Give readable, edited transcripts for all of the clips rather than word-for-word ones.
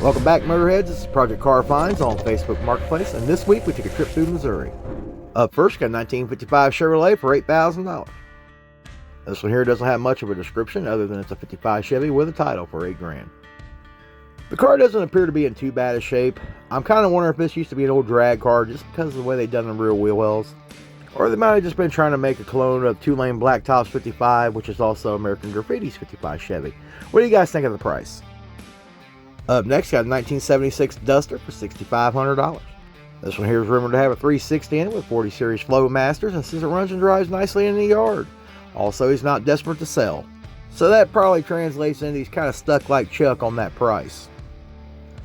Welcome back, Motorheads. This is Project Car Finds on Facebook Marketplace, and this week we took a trip through Missouri. Up first, got a 1955 Chevrolet for $8,000. This one here doesn't have much of a description other than it's a 55 Chevy with a title for $8,000. The car doesn't appear to be in too bad a shape. I'm kind of wondering if this used to be an old drag car just because of the way they've done the rear wheel wells. Or they might have just been trying to make a clone of Two Lane Blacktop's 55, which is also American Graffiti's 55 Chevy. What do you guys think of the price? Up next, got a 1976 Duster for $6,500. This one here is rumored to have a 360 in it with 40 series flow masters, and says it runs and drives nicely in the yard. Also, he's not desperate to sell. So that probably translates into he's kind of stuck like Chuck on that price.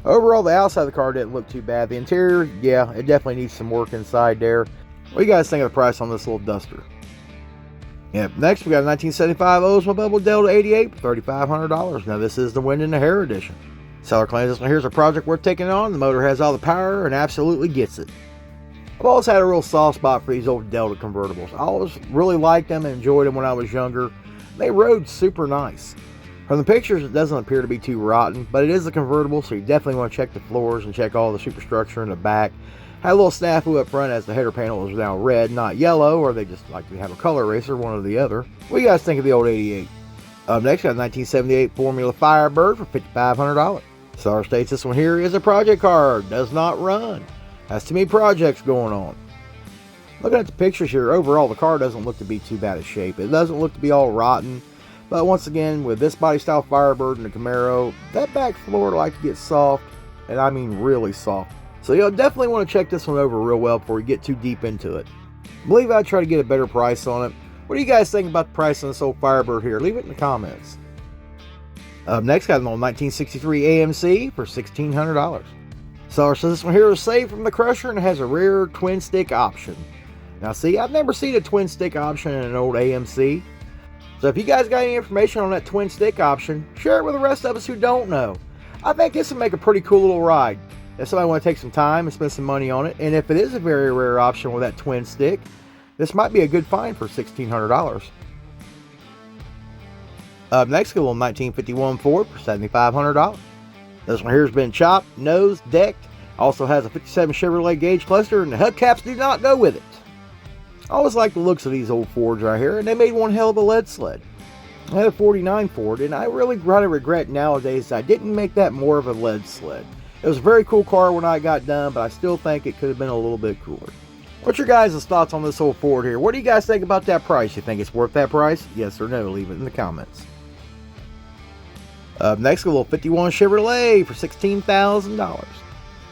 Overall, the outside of the car didn't look too bad. The interior, yeah, it definitely needs some work inside there. What do you guys think of the price on this little Duster? Yep, next we got a 1975 Oldsmobile Delta 88 for $3,500. Now this is the Wind in the Hair edition. Seller claims this one here's a project worth taking on. The motor has all the power and absolutely gets it. I've always had a real soft spot for these old Delta convertibles. I always really liked them and enjoyed them when I was younger. They rode super nice. From the pictures, it doesn't appear to be too rotten, but it is a convertible, so you definitely want to check the floors and check all the superstructure in the back. Had a little snafu up front as the header panel is now red, not yellow, or they just like to have a color eraser, one or the other. What do you guys think of the old 88? Up next, got a 1978 Formula Firebird for $5,500. Seller states this one here is a project car, does not run. Has too many projects going on. Looking at the pictures here, overall the car doesn't look to be too bad a shape. It doesn't look to be all rotten. But once again, with this body style Firebird and the Camaro, that back floor like to get soft, and I mean really soft. So you'll definitely want to check this one over real well before you get too deep into it. I believe I'd try to get a better price on it. What do you guys think about the price on this old Firebird here? Leave it in the comments. Up next, got an old 1963 AMC for $1,600. Seller says this one here is saved from the crusher and has a rear twin stick option. Now see, I've never seen a twin stick option in an old AMC. So if you guys got any information on that twin stick option, share it with the rest of us who don't know. I think this would make a pretty cool little ride. If somebody want to take some time and spend some money on it, and if it is a very rare option with that twin stick, this might be a good find for $1,600. Up next, a little 1951 Ford for $7,500. This one here has been chopped, nosed, decked. Also has a 57 Chevrolet gauge cluster, and the hubcaps do not go with it. I always like the looks of these old Fords right here, and they made one hell of a lead sled. I had a 49 Ford, and I really kind of regret nowadays I didn't make that more of a lead sled. It was a very cool car when I got done, but I still think it could have been a little bit cooler. What's your guys' thoughts on this old Ford here? What do you guys think about that price? You think it's worth that price? Yes or no? Leave it in the comments. Up next, a little 51 Chevrolet for $16,000.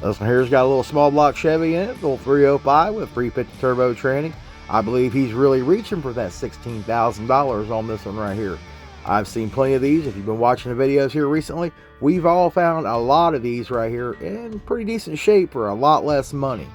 This one here's got a little small block Chevy in it, a little 305 with 350 turbo tranny. I believe he's really reaching for that $16,000 on this one right here. I've seen plenty of these. If you've been watching the videos here recently, we've all found a lot of these right here in pretty decent shape for a lot less money.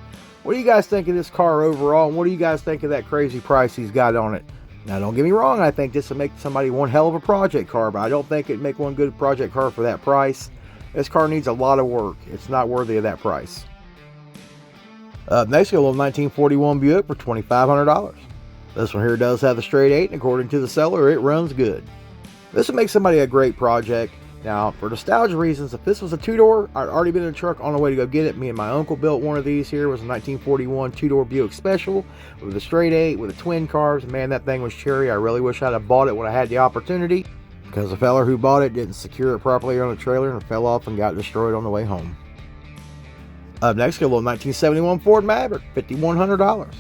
What do you guys think of this car overall, and what do you guys think of that crazy price he's got on it? Now, don't get me wrong, I think this would make somebody one hell of a project car, but I don't think it'd make one good project car for that price. This car needs a lot of work. It's not worthy of that price. Up next, a little 1941 Buick for $2,500. This one here does have the straight 8, and according to the seller, it runs good. This would make somebody a great project. Now, for nostalgia reasons, if this was a two-door, I'd already been in the truck on the way to go get it. Me and my uncle built one of these here. It was a 1941 two-door Buick Special with a straight 8 with the twin carbs. Man, that thing was cherry. I really wish I'd have bought it when I had the opportunity, because the fella who bought it didn't secure it properly on the trailer and it fell off and got destroyed on the way home. Up next, got a little 1971 Ford Maverick, $5,100.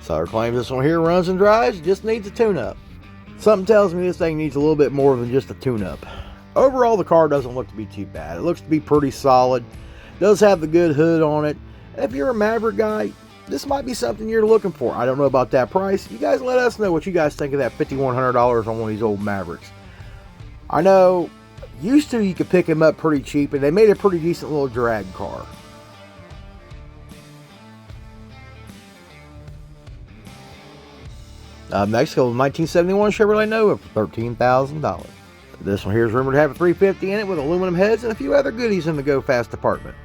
Seller claims this one here runs and drives, just needs a tune-up. Something tells me this thing needs a little bit more than just a tune-up. Overall, the car doesn't look to be too bad. It looks to be pretty solid. Does have the good hood on it. And if you're a Maverick guy, this might be something you're looking for. I don't know about that price. You guys let us know what you guys think of that $5,100 on one of these old Mavericks. I know used to you could pick them up pretty cheap, and they made a pretty decent little drag car. Next, a 1971 Chevrolet Nova for $13,000. This one here is rumored to have a 350 in it with aluminum heads and a few other goodies in the Go Fast department.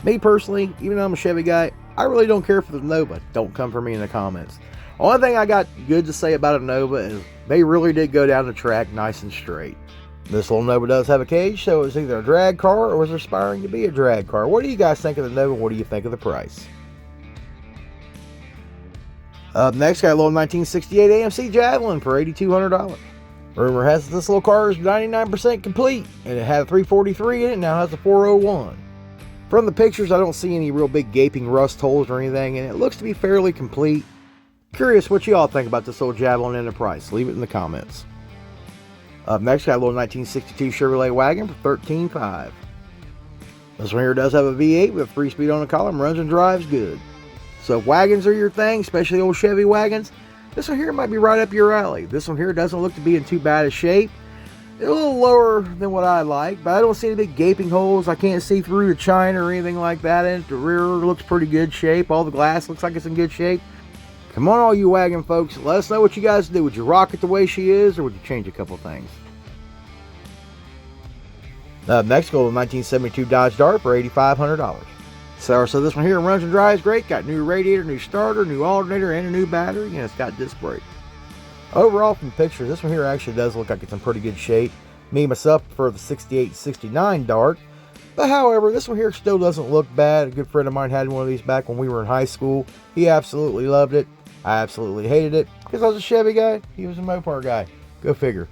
Me personally, even though I'm a Chevy guy, I really don't care for the Nova. Don't come for me in the comments. Only thing I got good to say about a Nova is they really did go down the track nice and straight. This little Nova does have a cage, so it's either a drag car or is aspiring to be a drag car. What do you guys think of the Nova? What do you think of the price? Up next, got a little 1968 AMC Javelin for $8,200. Rumor has it this little car is 99% complete, and it had a 343 in it, now has a 401. From the pictures, I don't see any real big gaping rust holes or anything, and it looks to be fairly complete. Curious what you all think about this little Javelin and the price. Leave it in the comments. Up next, got a little 1962 Chevrolet wagon for $13,500. This one here does have a V8 with 3-speed on the column, runs and drives good. So if wagons are your thing, especially old Chevy wagons, this one here might be right up your alley. This one here doesn't look to be in too bad a shape. It's a little lower than what I like, but I don't see any big gaping holes. I can't see through the china or anything like that in it. The rear looks pretty good shape. All the glass looks like it's in good shape. Come on, all you wagon folks. Let us know what you guys do. Would you rock it the way she is, or would you change a couple things? Next, go to 1972 Dodge Dart for $8,500. So this one here runs and drives great. Got new radiator, new starter, new alternator, and a new battery, and it's got disc brake. Overall, from the pictures, this one here actually does look like it's in pretty good shape. Me, myself, prefer the 68-69 Dart. But however, this one here still doesn't look bad. A good friend of mine had one of these back when we were in high school. He absolutely loved it. I absolutely hated it because I was a Chevy guy. He was a Mopar guy. Go figure.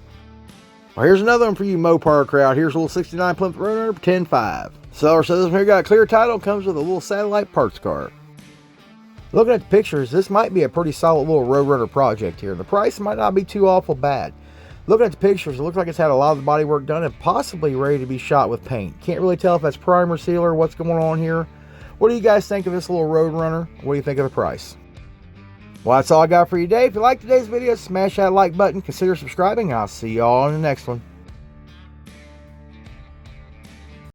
Well, here's another one for you Mopar crowd. Here's a little 69 Plymouth Roadrunner for $10,500. Seller says this one here got a clear title, comes with a little satellite parts car. Looking at the pictures, this might be a pretty solid little Roadrunner project here. The price might not be too awful bad. Looking at the pictures, it looks like it's had a lot of the body work done and possibly ready to be shot with paint. Can't really tell if that's primer, sealer, or what's going on here. What do you guys think of this little Roadrunner? What do you think of the price? Well, that's all I got for you today. If you liked today's video, smash that like button, consider subscribing. I'll see y'all in the next one.